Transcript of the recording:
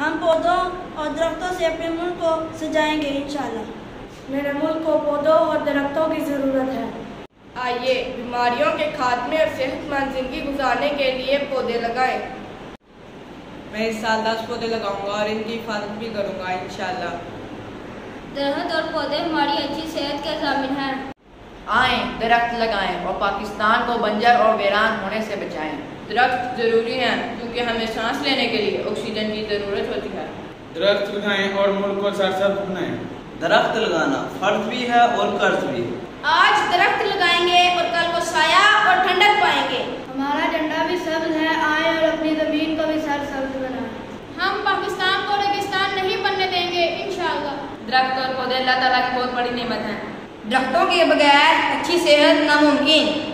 हम पौधों और दरख्तों से अपने मुल्क को सजाएंगे इंशाल्लाह। मेरे मुल्क को पौधों और दरख्तों की ज़रूरत है। आइए बीमारियों के खात्मे और सेहतमंद जिंदगी गुजारने के लिए पौधे लगाएं। मैं इस साल 10 पौधे लगाऊंगा और इनकी हिफाजत भी करूंगा इंशाल्लाह। दरख्त और पौधे हमारी अच्छी सेहत के ज़ामिन हैं। आएं दरख्त लगाएं और पाकिस्तान को बंजर और वीरान होने से बचाएं। दरख्त जरूरी हैं क्योंकि हमें सांस लेने के लिए ऑक्सीजन की ज़रूरत होती है। दरख्त लगाएं और मुल्क को सरसब्ज बनाएं। दरख्त लगाना फर्ज भी है और कर्ज भी। आज दरख्त लगाएंगे और कल को साया और ठंडक पाएंगे। हमारा झंडा भी सब्ज है, आए और अपनी ज़मीन को भी सरसब्ज बनाएं। हम पाकिस्तान को रेगिस्तान नहीं बनने देंगे इंशाअल्लाह। दरख्त और पौधे अल्लाह ताला की बहुत बड़ी नेमत हैं। दरख्तों के बगैर अच्छी सेहत नामुमकिन।